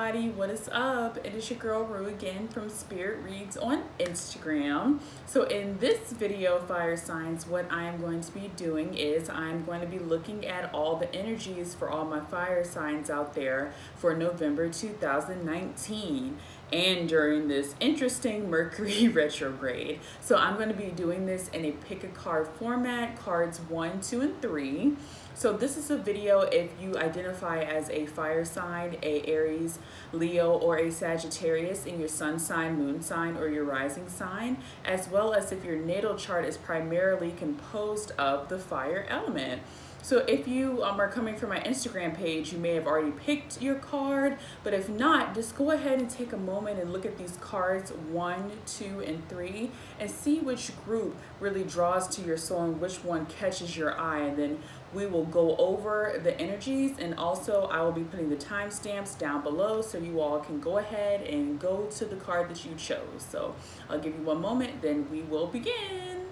everybody, what is up? It is your girl Rue again from Spirit Reads on Instagram. So in this video, fire signs, what I am going to be doing is I'm going to be looking at all the energies for all my fire signs out there for November 2019 and during this interesting Mercury retrograde. So I'm going to be doing this in a pick a card format, cards 1, 2, and 3. So this is a video if you identify as a fire sign, a Aries, Leo, or a Sagittarius in your sun sign, moon sign, or your rising sign, as well as if your natal chart is primarily composed of the fire element. So if you are coming from my Instagram page, you may have already picked your card, but if not, just go ahead and take a moment and look at these cards 1, 2, and 3 and see which group really draws to your soul and which one catches your eye. And then we will go over the energies, and also I will be putting the timestamps down below so you all can go ahead and go to the card that you chose. So I'll give you one moment, then we will begin.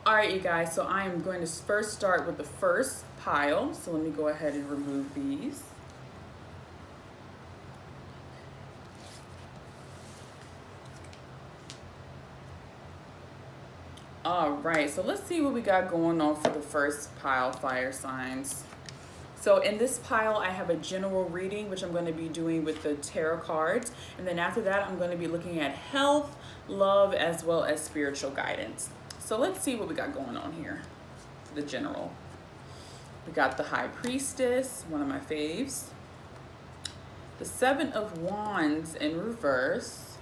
All right, you guys, so I am going to first start with the first pile. So let me go ahead and remove these. All right, so let's see what we got going on for the first pile, fire signs. So in this pile, I have a general reading, which I'm going to be doing with the tarot cards. And then after that, I'm going to be looking at health, love, as well as spiritual guidance. So let's see what we got going on here. The general. We got the High Priestess, one of my faves. The Seven of Wands in reverse.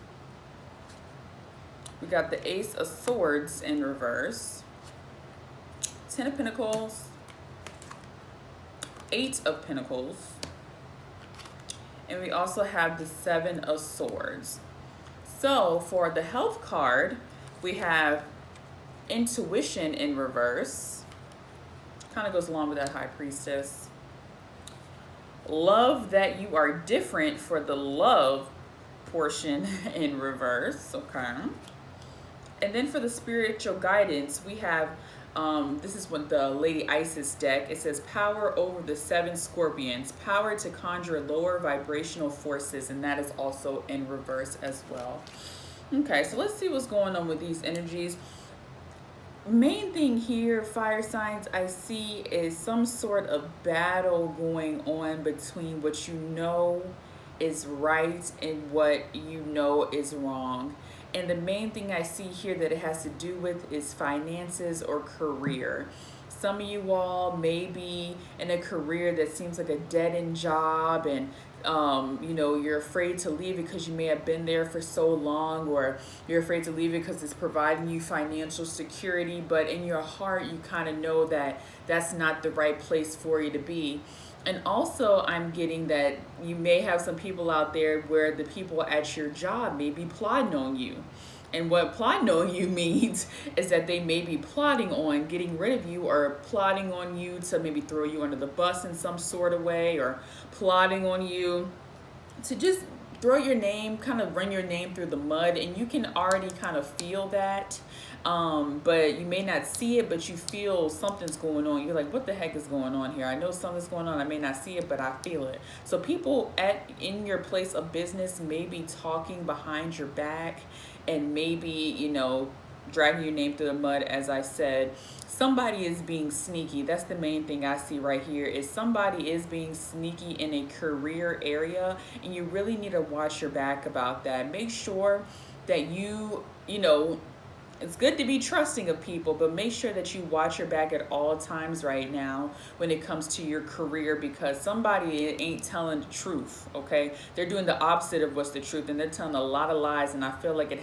We got the Ace of Swords in reverse. 10 of Pentacles. 8 of Pentacles. And we also have the 7 of Swords. So for the health card, we have Intuition in reverse. Kind of goes along with that High Priestess. Love that you are different for the love portion in reverse. Okay. And then for the spiritual guidance, we have, this is what the Lady Isis deck. It says power over the 7 scorpions, power to conjure lower vibrational forces, and that is also in reverse as well. Okay, so let's see what's going on with these energies. Main thing here, fire signs, I see is some sort of battle going on between what you know is right and what you know is wrong. And the main thing I see here that it has to do with is finances or career. Some of you all may be in a career that seems like a dead-end job, and you know, you're afraid to leave it because you may have been there for so long, or you're afraid to leave it because it's providing you financial security, but in your heart you kind of know that that's not the right place for you to be. And also I'm getting that you may have some people out there where the people at your job may be plotting on you. And what plotting on you means is that they may be plotting on getting rid of you, or plotting on you to maybe throw you under the bus in some sort of way, or plotting on you to just throw your name, kind of run your name through the mud. And you can already kind of feel that, but you may not see it, but you feel something's going on. You're like, what the heck is going on here? I know something's going on. I may not see it, but I feel it. So people in your place of business may be talking behind your back, and maybe, you know, dragging your name through the mud. As I said, somebody is being sneaky. That's the main thing I see right here, is somebody is being sneaky in a career area, and you really need to watch your back about that. Make sure that you know, it's good to be trusting of people, but make sure that you watch your back at all times right now when it comes to your career, because somebody ain't telling the truth, okay? They're doing the opposite of what's the truth, and they're telling a lot of lies, and I feel like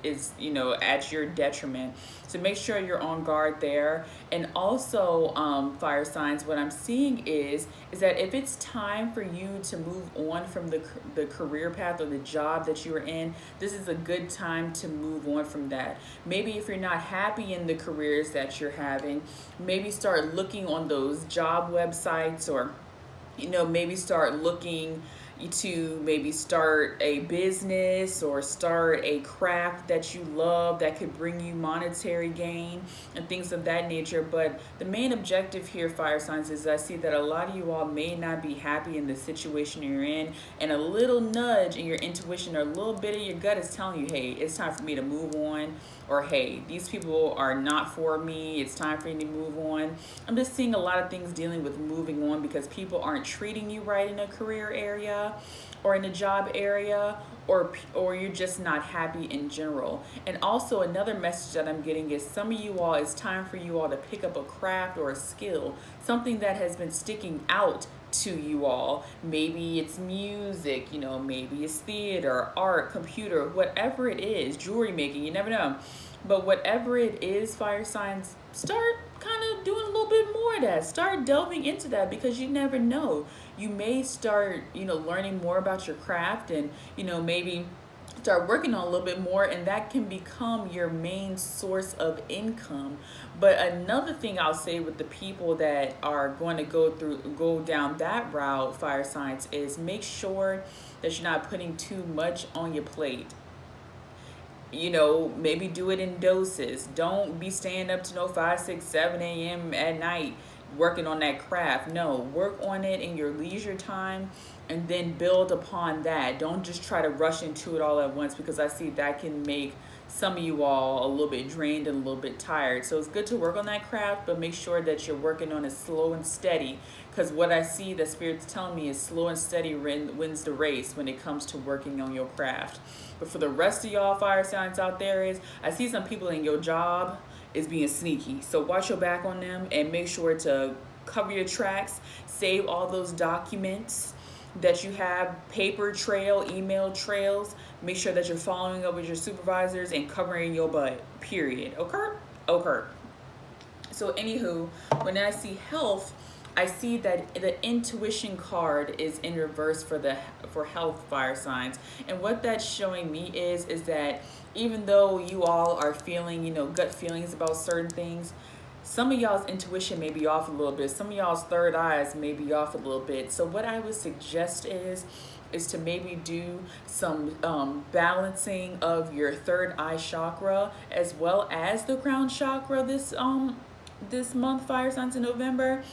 is, you know, at your detriment. So make sure you're on guard there. And also, fire signs, what I'm seeing is that if it's time for you to move on from the career path or the job that you're in, this is a good time to move on from that. Maybe if you're not happy in the careers that you're having, maybe start looking on those job websites, or, you know, maybe start looking, to maybe start a business or start a craft that you love that could bring you monetary gain and things of that nature. But the main objective here, fire signs, is I see that a lot of you all may not be happy in the situation you're in, and a little nudge in your intuition or a little bit of your gut is telling you, hey, it's time for me to move on, or hey, these people are not for me, it's time for me to move on. I'm just seeing a lot of things dealing with moving on because people aren't treating you right in a career area or in a job area, or you're just not happy in general. And also another message that I'm getting is some of you all, it's time for you all to pick up a craft or a skill, something that has been sticking out to you all. Maybe it's music, maybe it's theater, art, computer, whatever it is, jewelry making, you never know. But whatever it is, fire signs, start kind of doing a little bit more of that. Start delving into that because you never know. You may start, learning more about your craft and, maybe start working on a little bit more, and that can become your main source of income. But another thing I'll say with the people that are going to go down that route, fire signs, is make sure that you're not putting too much on your plate. Maybe do it in doses. Don't be staying up to 5, 6, 7 a.m. at night working on that craft. No, work on it in your leisure time and then build upon that. Don't just try to rush into it all at once, because I see that can make some of you all a little bit drained and a little bit tired. So it's good to work on that craft, but make sure that you're working on it slow and steady, because what I see that Spirit's telling me is slow and steady wins the race when it comes to working on your craft. But for the rest of y'all fire signs out there, is I see some people in your job is being sneaky. So watch your back on them and make sure to cover your tracks, save all those documents that you have, paper trail, email trails. Make sure that you're following up with your supervisors and covering your butt, period. Okay. So anywho, when I see health, I see that the intuition card is in reverse for health, fire signs. And what that's showing me is that even though you all are feeling, gut feelings about certain things, some of y'all's intuition may be off a little bit. Some of y'all's third eyes may be off a little bit. So what I would suggest is to maybe do some balancing of your third eye chakra as well as the crown chakra this month, fire signs, in November.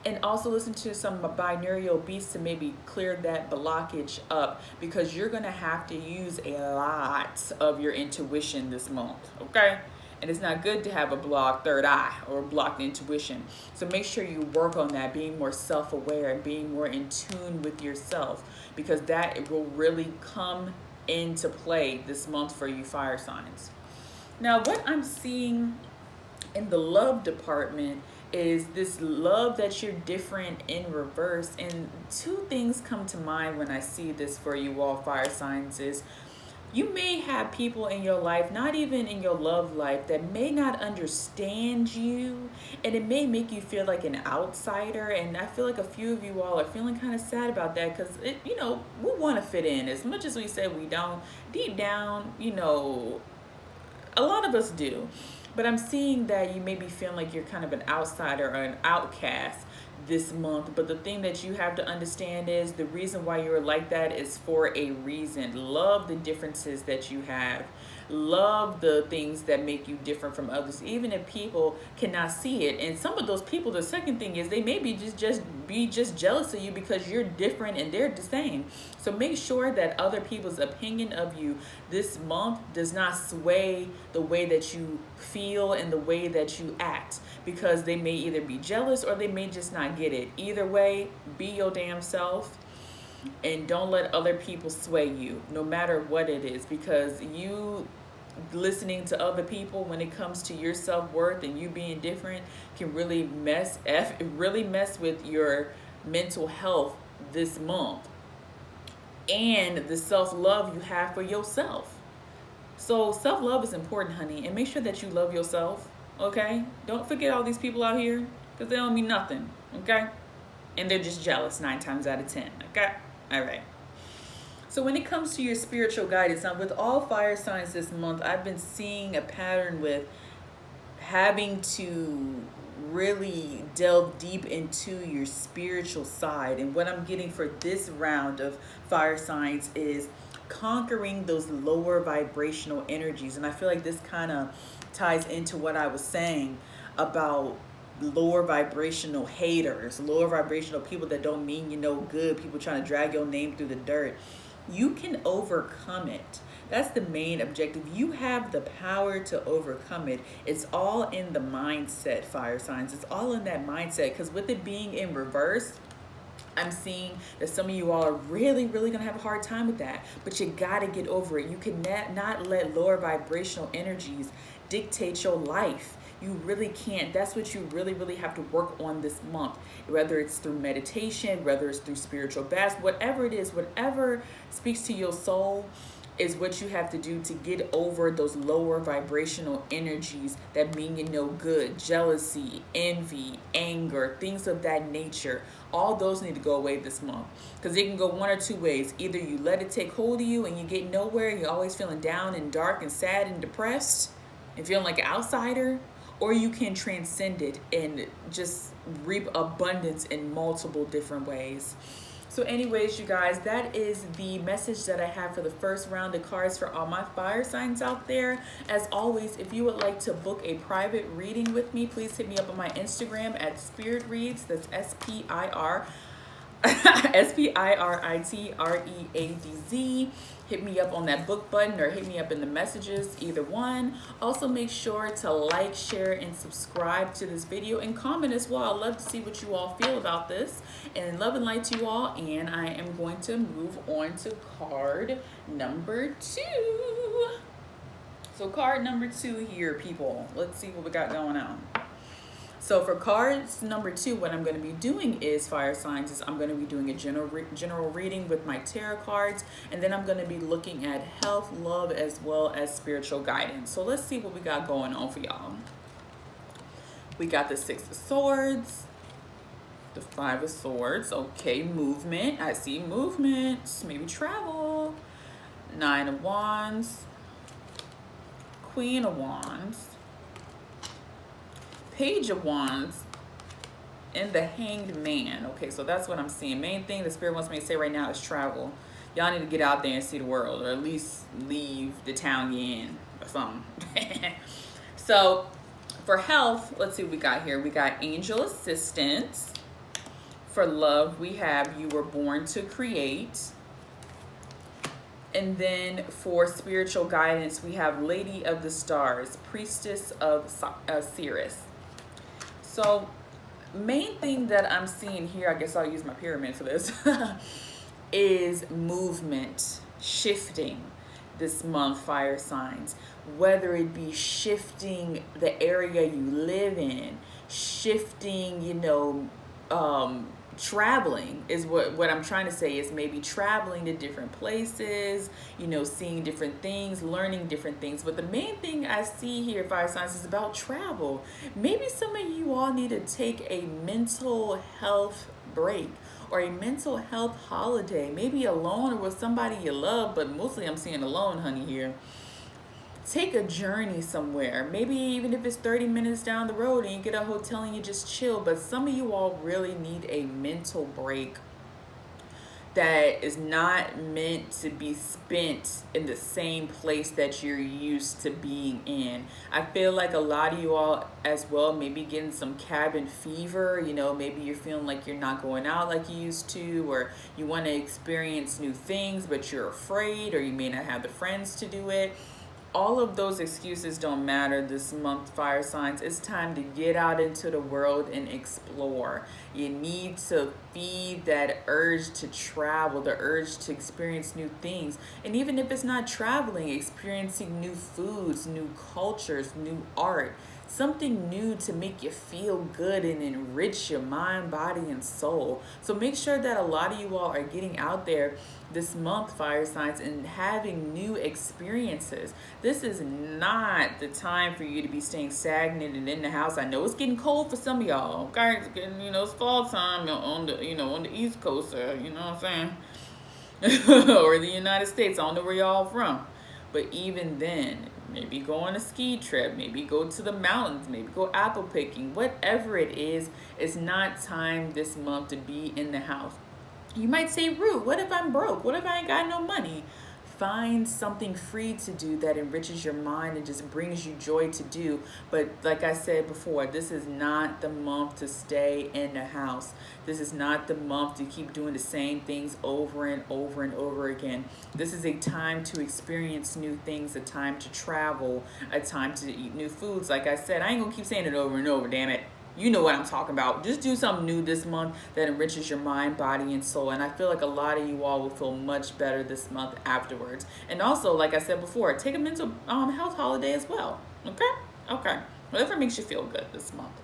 And also listen to some binaural beats to maybe clear that blockage up, because you're going to have to use a lot of your intuition this month, okay? And it's not good to have a blocked third eye or blocked intuition. So make sure you work on that, being more self-aware and being more in tune with yourself, because that will really come into play this month for you fire signs. Now, what I'm seeing in the love department is this love that you're different in reverse. And two things come to mind when I see this for you all fire signs is you may have people in your life, not even in your love life, that may not understand you, and it may make you feel like an outsider. And I feel like a few of you all are feeling kind of sad about that, because we want to fit in as much as we say we don't. Deep down, a lot of us do. But I'm seeing that you may be feeling like you're kind of an outsider or an outcast this month. But the thing that you have to understand is the reason why you're like that is for a reason. Love the differences that you have. Love the things that make you different from others, even if people cannot see it. And some of those people, the second thing is they may be just jealous of you because you're different and they're the same. So make sure that other people's opinion of you this month does not sway the way that you feel and the way that you act, because they may either be jealous or they may just not get it. Either way, be your damn self. And don't let other people sway you, no matter what it is, because you listening to other people when it comes to your self-worth and you being different can really mess with your mental health this month and the self-love you have for yourself. So self-love is important, honey, and make sure that you love yourself, okay? Don't forget all these people out here, because they don't mean nothing, okay? And they're just jealous 9 times out of 10, okay? All right. So when it comes to your spiritual guidance, now with all fire signs this month, I've been seeing a pattern with having to really delve deep into your spiritual side. And what I'm getting for this round of fire signs is conquering those lower vibrational energies. And I feel like this kind of ties into what I was saying about lower vibrational haters, lower vibrational people that don't mean you no good, people trying to drag your name through the dirt. You can overcome it. That's the main objective. You have the power to overcome it. It's all in the mindset, fire signs. It's all in that mindset, because with it being in reverse, I'm seeing that some of you all are really, really going to have a hard time with that. But you got to get over it. You can not let lower vibrational energies dictate your life. You really can't. That's what you really, really have to work on this month. Whether it's through meditation, whether it's through spiritual baths, whatever it is, whatever speaks to your soul is what you have to do to get over those lower vibrational energies that mean you no good. Jealousy, envy, anger, things of that nature. All those need to go away this month, because it can go one or two ways. Either you let it take hold of you and you get nowhere and you're always feeling down and dark and sad and depressed and feeling like an outsider, or you can transcend it and just reap abundance in multiple different ways. So anyways, you guys, that is the message that I have for the first round of cards for all my fire signs out there. As always, if you would like to book a private reading with me, please hit me up on my Instagram at Spirit Reads. That's SPIRITREADZ. Hit me up on that book button or hit me up in the messages, either one. Also, make sure to like, share, and subscribe to this video and comment as well. I'd love to see what you all feel about this. And love and light to you all. And I am going to move on to card number 2. So card number 2 here, people. Let's see what we got going on. So for cards number 2, what I'm going to be doing is, fire signs, is I'm going to be doing a general reading with my tarot cards, and then I'm going to be looking at health, love, as well as spiritual guidance. So let's see what we got going on for y'all. We got the 6 of Swords, the 5 of Swords. Okay, movement. I see movement. Maybe travel. 9 of Wands, Queen of Wands, Page of Wands, and the Hanged Man. Okay, so that's what I'm seeing. Main thing the Spirit wants me to say right now is travel. Y'all need to get out there and see the world, or at least leave the town you're in or something. So for health, let's see what we got here. We got angel assistance. For love, we have you were born to create. And then for spiritual guidance, we have Lady of the Stars, Priestess of Sirius. So main thing that I'm seeing here, I guess I'll use my pyramid for this, is movement, shifting this month, fire signs. Whether it be shifting the area you live in, shifting, traveling is what I'm trying to say, is maybe traveling to different places, seeing different things, learning different things. But the main thing I see here, fire signs, is about travel. Maybe some of you all need to take a mental health break or a mental health holiday, maybe alone or with somebody you love, but mostly I'm seeing alone, honey, here. Take a journey somewhere, maybe even if it's 30 minutes down the road and you get a hotel and you just chill. But some of you all really need a mental break that is not meant to be spent in the same place that you're used to being in. I feel like a lot of you all as well maybe getting some cabin fever. Maybe you're feeling like you're not going out like you used to, or you want to experience new things but you're afraid, or you may not have the friends to do it. All of those excuses don't matter this month, fire signs. It's time to get out into the world and explore. You need to feed that urge to travel, the urge to experience new things. And even if it's not traveling, experiencing new foods, new cultures, new art, something new to make you feel good and enrich your mind, body, and soul. So make sure that a lot of you all are getting out there this month, fire signs, and having new experiences. This is not the time for you to be staying stagnant and in the house. I know it's getting cold for some of y'all. Okay, it's getting, it's fall time on the, on the East Coast, you know what I'm saying? Or the United States. I don't know where y'all from. But even then, maybe go on a ski trip, maybe go to the mountains, maybe go apple picking, whatever it is, it's not time this month to be in the house. You might say, Ruth, what if I'm broke? What if I ain't got no money? Find something free to do that enriches your mind and just brings you joy to do. But like I said before, this is not the month to stay in the house. This is not the month to keep doing the same things over and over and over again. This is a time to experience new things, a time to travel, a time to eat new foods. Like I said, I ain't gonna keep saying it over and over, damn it. You know what I'm talking about. Just do something new this month that enriches your mind, body, and soul. And I feel like a lot of you all will feel much better this month afterwards. And also, like I said before, take a mental health holiday as well. Okay. Whatever makes you feel good this month.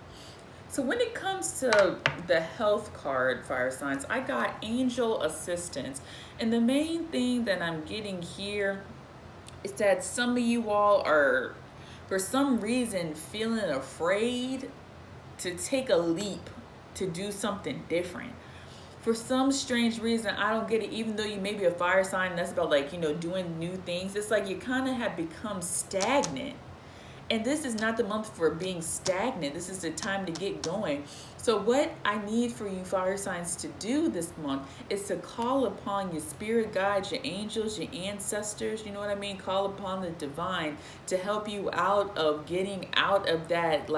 So when it comes to the health card, fire signs, I got angel assistance. And the main thing that I'm getting here is that some of you all are, for some reason, feeling afraid to take a leap to do something different. For some strange reason, I don't get it, even though you may be a fire sign that's about doing new things. It's like you kind of have become stagnant. And this is not the month for being stagnant. This is the time to get going. So what I need for you fire signs to do this month is to call upon your spirit guides, your angels, your ancestors, you know what I mean? Call upon the divine to help you out of getting out of that,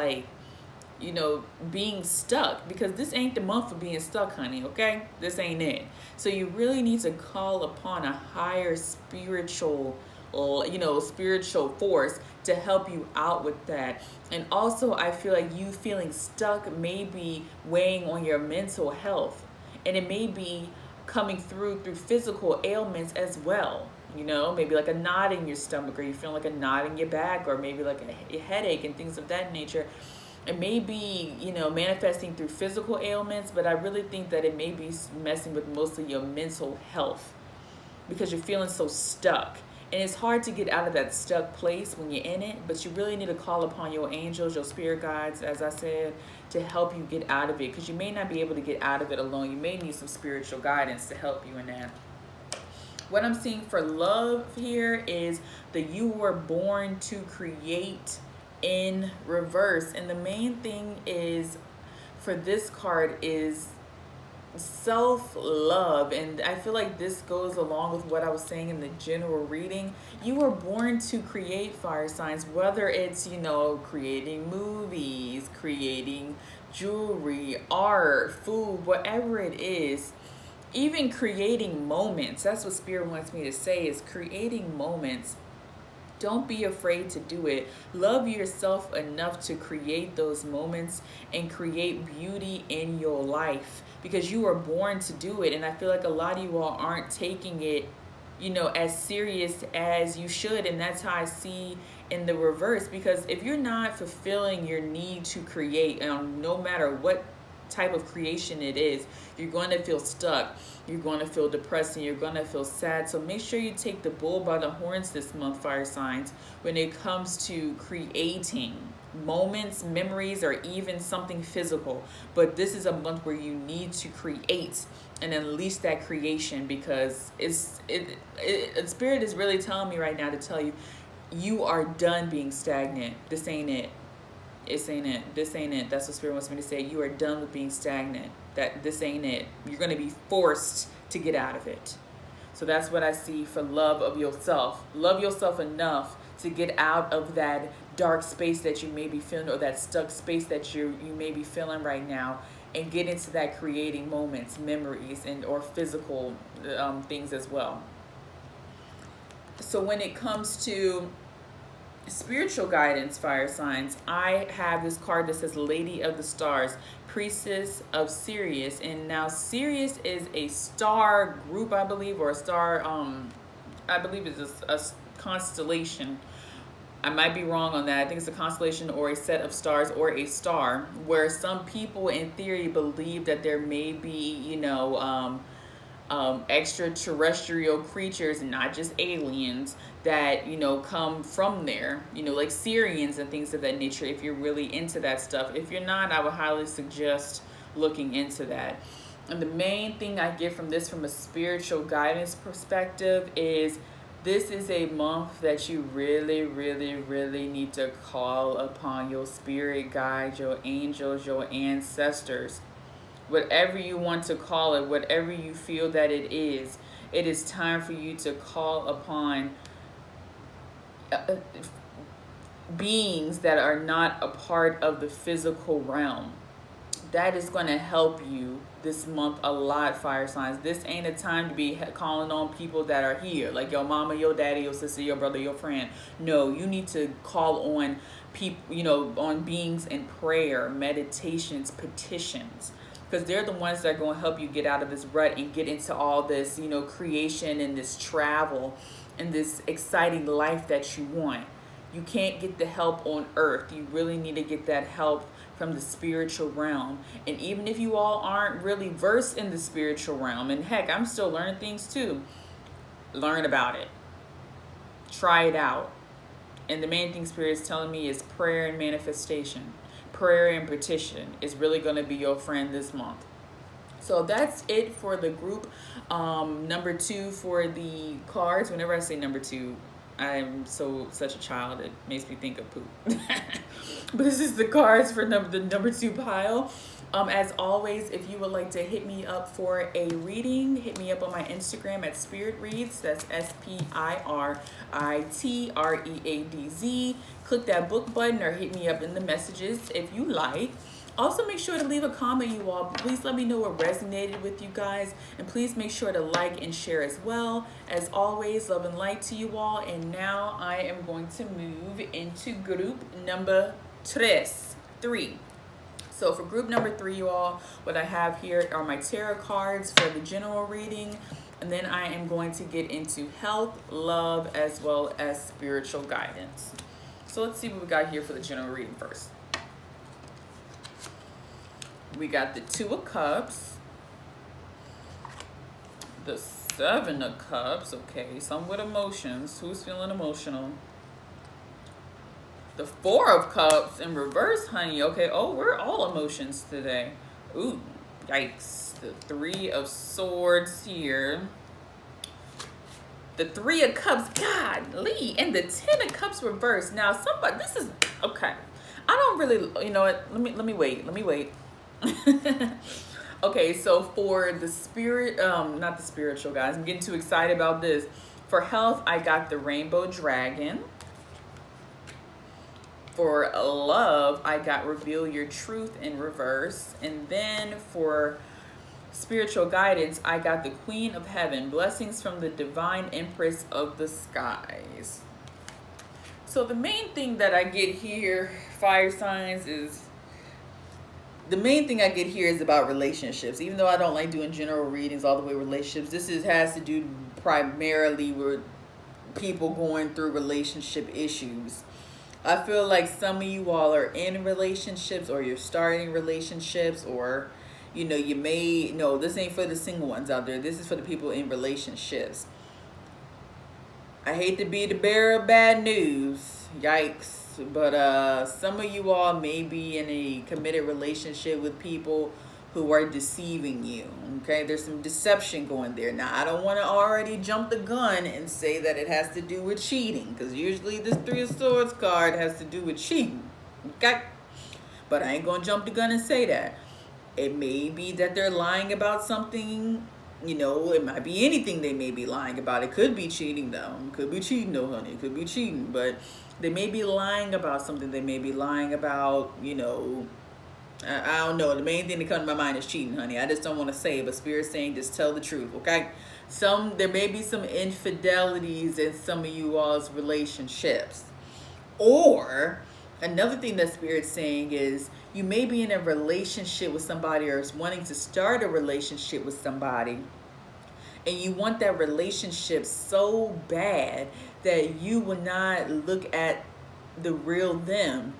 being stuck, because this ain't the month for being stuck, honey, okay? This ain't it. So you really need to call upon a higher spiritual force to help you out with that. And also, I feel like you feeling stuck may be weighing on your mental health, and it may be coming through physical ailments as well. Maybe like a knot in your stomach, or you feeling like a knot in your back, or maybe like a headache and things of that nature. It may be, manifesting through physical ailments, but I really think that it may be messing with mostly your mental health, because you're feeling so stuck. And it's hard to get out of that stuck place when you're in it, but you really need to call upon your angels, your spirit guides, as I said, to help you get out of it, because you may not be able to get out of it alone. You may need some spiritual guidance to help you in that. What I'm seeing for love here is that you were born to create in reverse. And the main thing is for this card is self-love, and I feel like this goes along with what I was saying in the general reading. You were born to create, fire signs, whether it's creating movies, creating jewelry, art, food, whatever it is, even creating moments. That's what spirit wants me to say, is creating moments. Don't be afraid to do it. Love yourself enough to create those moments and create beauty in your life, because you were born to do it. And I feel like a lot of you all aren't taking it, as serious as you should. And that's how I see in the reverse, because if you're not fulfilling your need to create, no matter what type of creation it is, you're going to feel stuck, you're going to feel depressed, and you're going to feel sad. So make sure you take the bull by the horns this month, fire signs, when it comes to creating moments, memories, or even something physical. But this is a month where you need to create and unleash that creation, because spirit is really telling me right now to tell you, you are done being stagnant. This ain't it. This ain't it. That's what spirit wants me to say. You are done with being stagnant. This ain't it. You're going to be forced to get out of it. So that's what I see for love of yourself. Love yourself enough to get out of that dark space that you may be feeling, or that stuck space that you may be feeling right now, and get into that creating moments, memories, and or physical things as well. So when it comes to spiritual guidance, fire signs, I have this card that says Lady of the Stars, Priestess of Sirius. And now Sirius is a star group, I believe, or a star, I believe it's a constellation. I might be wrong on that. I think it's a constellation or a set of stars or a star, where some people in theory believe that there may be, extraterrestrial creatures, not just aliens, that come from there, like Syrians and things of that nature, if you're really into that stuff. If you're not, I would highly suggest looking into that. And the main thing I get from this, from a spiritual guidance perspective, is This is a month that you really, really, really need to call upon your spirit guides, your angels, your ancestors. Whatever you want to call it, whatever you feel that it is time for you to call upon beings that are not a part of the physical realm. That is going to help you this month a lot, fire signs. This ain't a time to be calling on people that are here, like your mama, your daddy, your sister, your brother, your friend. No, you need to call on people, on beings in prayer, meditations, petitions, because they're the ones that are going to help you get out of this rut and get into all this, creation and this travel and this exciting life that you want. You can't get the help on earth. You really need to get that help from the spiritual realm. And even if you all aren't really versed in the spiritual realm, and heck, I'm still learning things too, learn about it. Try it out. And the main thing Spirit's telling me is prayer and manifestation. Prayer and petition is really going to be your friend this month. So that's it for the group. Number 2 for the cards. Whenever I say number 2, I'm such a child, it makes me think of poop. But this is the cards for the number 2 pile. As always, if you would like to hit me up for a reading, hit me up on my Instagram at Spirit Reads. That's SPIRITREADZ. Click that book button or hit me up in the messages if you like. Also, make sure to leave a comment, you all. Please let me know what resonated with you guys. And please make sure to like and share as well. As always, love and light to you all. And now I am going to move into group number 3. So for group number 3, you all, what I have here are my tarot cards for the general reading. And then I am going to get into health, love, as well as spiritual guidance. So let's see what we got here for the general reading first. We got the 2 of Cups, the 7 of Cups, okay, some with emotions. Who's feeling emotional? The 4 of Cups in reverse, honey. Okay, we're all emotions today. Ooh, yikes. The 3 of Swords here. The 3 of Cups, golly, and the 10 of Cups reverse. Now, somebody, this is, okay. I don't really, you know what, let me wait. Okay, so for the spirit, not the spiritual, guys, I'm getting too excited about this. For health, I got the Rainbow Dragon. For love, I got Reveal Your Truth in reverse. And then for spiritual guidance, I got the Queen of Heaven, Blessings from the Divine Empress of the Skies. So the main thing that I get here, fire signs, is about relationships. Even though I don't like doing general readings all the way relationships, this has to do primarily with people going through relationship issues. I feel like some of you all are in relationships, or you're starting relationships, or this ain't for the single ones out there. This is for the people in relationships. I hate to be the bearer of bad news, yikes, but some of you all may be in a committed relationship with people who are deceiving you, okay? There's some deception going there. Now, I don't want to already jump the gun and say that it has to do with cheating, because usually this 3 of Swords card has to do with cheating, okay? But I ain't going to jump the gun and say that. It may be that they're lying about something. It might be anything they may be lying about. It could be cheating, though. It could be cheating, though, honey. It could be cheating. But they may be lying about something. They may be lying about, I don't know. The main thing that comes to my mind is cheating, honey. I just don't want to say it, but Spirit's saying just tell the truth, okay? There may be some infidelities in some of you all's relationships. Or another thing that Spirit's saying is you may be in a relationship with somebody, or is wanting to start a relationship with somebody, and you want that relationship so bad that you will not look at the real them.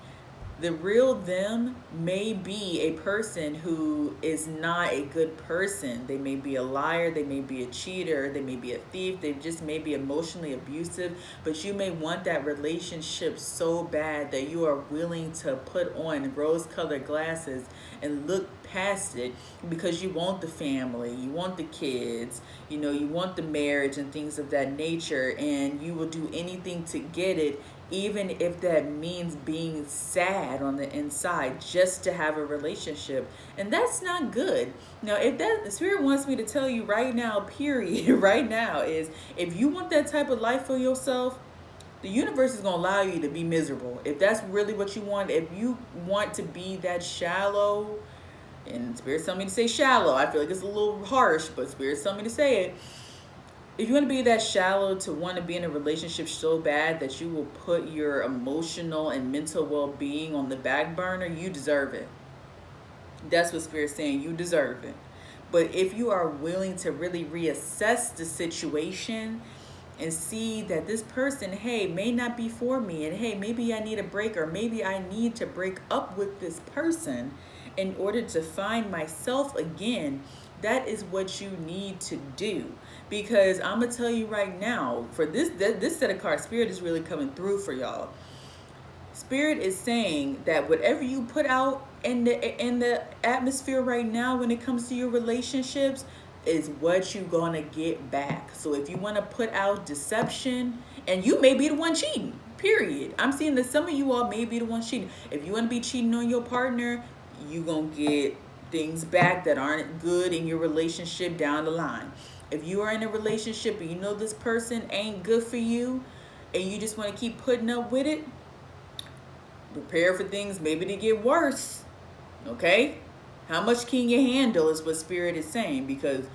The real them may be a person who is not a good person. They may be a liar, they may be a cheater, they may be a thief, they just may be emotionally abusive, but you may want that relationship so bad that you are willing to put on rose-colored glasses and look past it because you want the family, you want the kids, you want the marriage and things of that nature, and you will do anything to get it, even if that means being sad on the inside just to have a relationship. And that's not good. Now, if that the spirit wants me to tell you right now, period, right now, is if you want that type of life for yourself, the universe is going to allow you to be miserable. If that's really what you want, if you want to be that shallow, and spirit's telling me to say shallow, I feel like it's a little harsh, but spirit's telling me to say it. If you want to be that shallow to want to be in a relationship so bad that you will put your emotional and mental well-being on the back burner, you deserve it. That's what Spirit's saying. You deserve it. But if you are willing to really reassess the situation and see that this person, hey, may not be for me, and hey, maybe I need a break, or maybe I need to break up with this person in order to find myself again, that is what you need to do. Because I'm gonna tell you right now, for this set of cards, Spirit is really coming through for y'all. Spirit is saying that whatever you put out in the atmosphere right now when it comes to your relationships is what you're gonna get back. So if you want to put out deception, and you may be the one cheating, period. I'm seeing that some of you all may be the one cheating. If you want to be cheating on your partner, you gonna get things back that aren't good in your relationship down the line. If you are in a relationship and you know this person ain't good for you and you just want to keep putting up with it, prepare for things maybe to get worse. Okay? How much can you handle is what Spirit is saying, because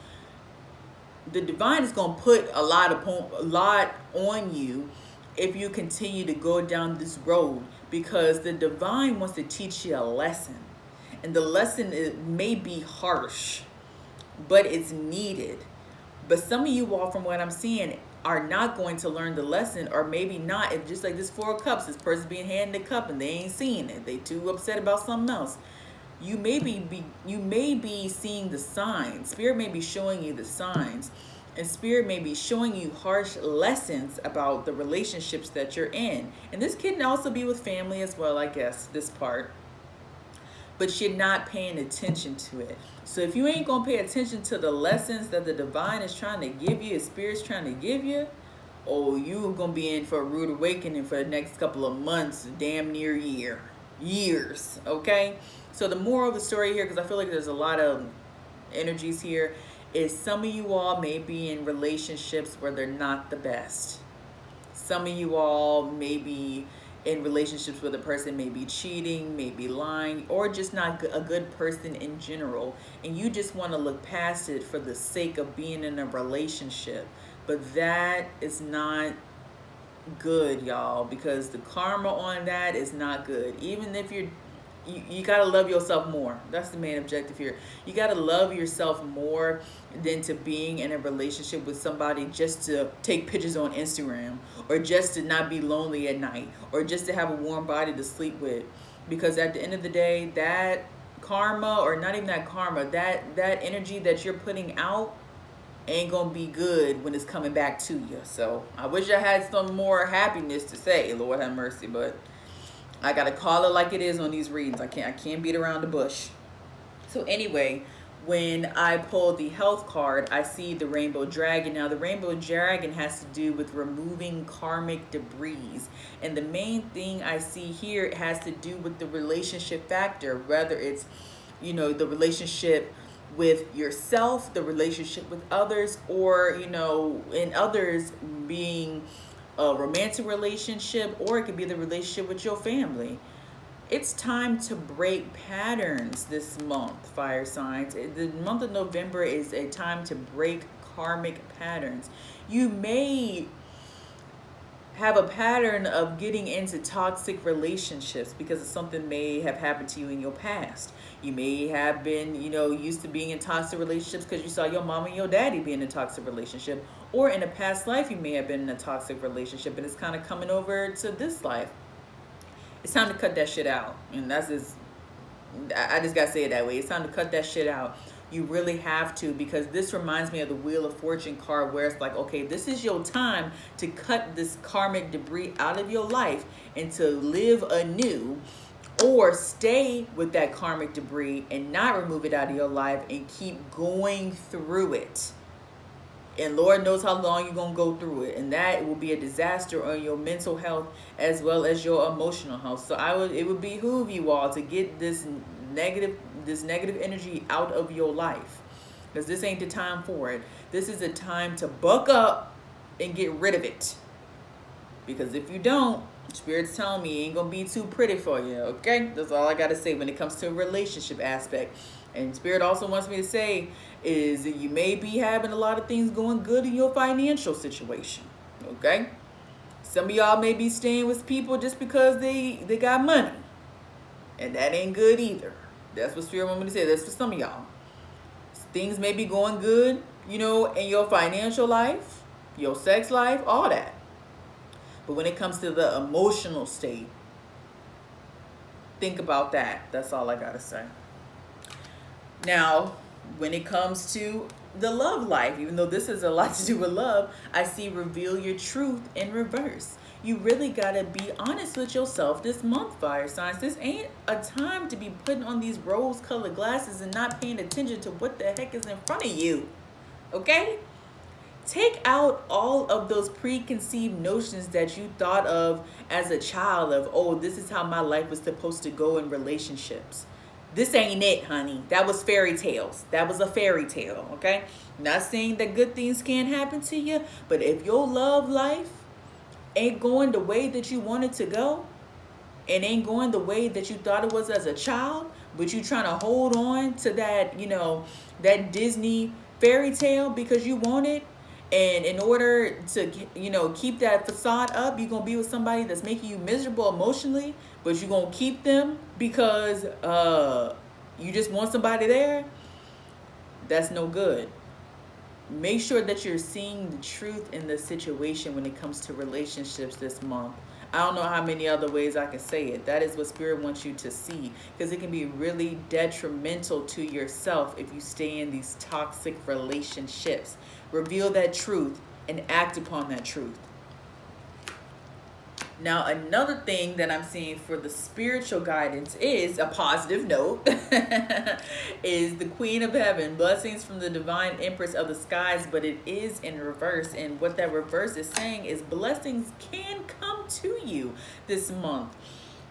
the divine is going to put a lot on you if you continue to go down this road, because the divine wants to teach you a lesson. And the lesson may be harsh, but it's needed. But some of you all, from what I'm seeing, are not going to learn the lesson, or maybe not. It's just like this Four of Cups, this person being handed a cup and they ain't seeing it. They too upset about something else. You may be seeing the signs. Spirit may be showing you the signs. And Spirit may be showing you harsh lessons about the relationships that you're in. And this can also be with family as well, I guess, this part. But you're not paying attention to it. So if you ain't going to pay attention to the lessons that the divine is trying to give you, Spirit's trying to give you, oh, you're going to be in for a rude awakening for the next couple of months, damn near years, okay? So the moral of the story here, because I feel like there's a lot of energies here, is some of you all may be in relationships where they're not the best. Some of you all may be in relationships where the person may be cheating, may be lying, or just not a good person in general, and you just want to look past it for the sake of being in a relationship. But that is not good, y'all, because the karma on that is not good. Even if you got to love yourself more. That's the main objective here. You got to love yourself more than to being in a relationship with somebody just to take pictures on Instagram, or just to not be lonely at night, or just to have a warm body to sleep with. Because at the end of the day, that karma, or not even that karma, that energy that you're putting out ain't gonna be good when it's coming back to you. So I wish I had some more happiness to say, Lord have mercy, but I gotta call it like it is on these readings. I can't beat around the bush. So anyway, when I pull the health card, I see the rainbow dragon. Now the rainbow dragon has to do with removing karmic debris. And the main thing I see here has to do with the relationship factor, whether it's, the relationship with yourself, the relationship with others, or, in others being a romantic relationship, or it could be the relationship with your family. It's time to break patterns this month, fire signs. The month of November is a time to break karmic patterns. You may have a pattern of getting into toxic relationships because something may have happened to you in your past. You may have been, used to being in toxic relationships because you saw your mom and your daddy be in a toxic relationship. Or in a past life, you may have been in a toxic relationship and it's kind of coming over to this life. It's time to cut that shit out. And that's just, I just gotta say it that way. It's time to cut that shit out. You really have to, because this reminds me of the Wheel of Fortune card, where it's like, okay, this is your time to cut this karmic debris out of your life and to live anew, or stay with that karmic debris and not remove it out of your life and keep going through it. And Lord knows how long you're going to go through it. And that will be a disaster on your mental health as well as your emotional health. So it would behoove you all to get this negative energy out of your life. Because this ain't the time for it. This is a time to buck up and get rid of it. Because if you don't, Spirit's telling me it ain't going to be too pretty for you. Okay? That's all I got to say when it comes to a relationship aspect. And Spirit also wants me to say is that you may be having a lot of things going good in your financial situation. Okay? Some of y'all may be staying with people just because they got money. And that ain't good either. That's what Spirit wants me to say. That's for some of y'all. Things may be going good, in your financial life, your sex life, all that. But when it comes to the emotional state, think about that. That's all I got to say. Now, when it comes to the love life, even though this has a lot to do with love, I see reveal your truth in reverse. You really got to be honest with yourself this month, fire signs. This ain't a time to be putting on these rose-colored glasses and not paying attention to what the heck is in front of you. Okay? Take out all of those preconceived notions that you thought of as a child of, oh, this is how my life was supposed to go in relationships. This ain't it, honey. That was fairy tales. That was a fairy tale, okay? Not saying that good things can't happen to you, but if your love life ain't going the way that you want it to go, and ain't going the way that you thought it was as a child, but you trying to hold on to that, that Disney fairy tale because you want it, and in order to, keep that facade up, you're going to be with somebody that's making you miserable emotionally, but you're going to keep them because you just want somebody there. That's no good. Make sure that you're seeing the truth in the situation when it comes to relationships this month. I don't know how many other ways I can say it. That is what Spirit wants you to see, because it can be really detrimental to yourself if you stay in these toxic relationships. Reveal that truth and act upon that truth. Now, another thing that I'm seeing for the spiritual guidance is a positive note, is the Queen of Heaven, blessings from the Divine Empress of the Skies, but it is in reverse. And what that reverse is saying is blessings can come to you this month,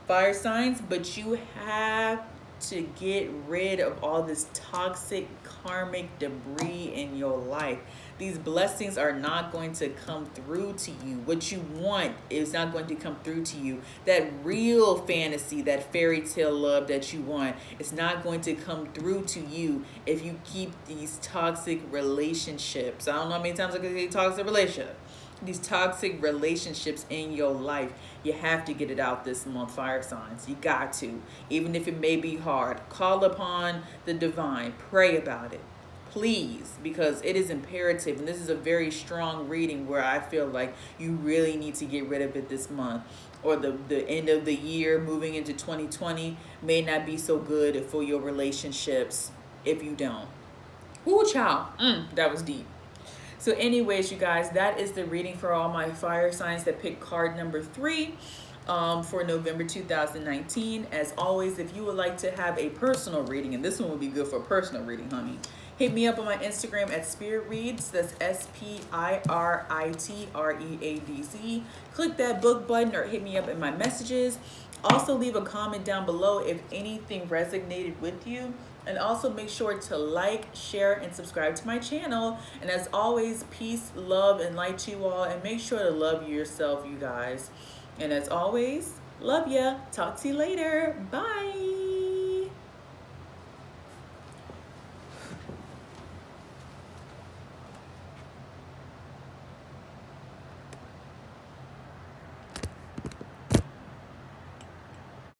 fire signs, but you have to get rid of all this toxic karmic debris in your life. These blessings are not going to come through to you. What you want is not going to come through to you. That real fantasy, that fairy tale love that you want, it's not going to come through to you if you keep these toxic relationships. I don't know how many times I can say toxic relationship. These toxic relationships in your life. You have to get it out this month, fire signs. You got to. Even if it may be hard. Call upon the divine. Pray about it. Please, because it is imperative, and this is a very strong reading where I feel like you really need to get rid of it this month, or the end of the year moving into 2020 may not be so good for your relationships if you don't. Ooh, child, that was deep. So anyways, you guys, that is the reading for all my fire signs that picked card number 3 for November 2019. As always, if you would like to have a personal reading, and this one would be good for a personal reading, honey, hit me up on my Instagram at Spirit Reads. That's SPIRITREADZ. Click that book button or hit me up in my messages. Also, leave a comment down below if anything resonated with you. And also make sure to like, share, and subscribe to my channel. And as always, peace, love, and light to you all. And make sure to love yourself, you guys. And as always, love ya. Talk to you later. Bye.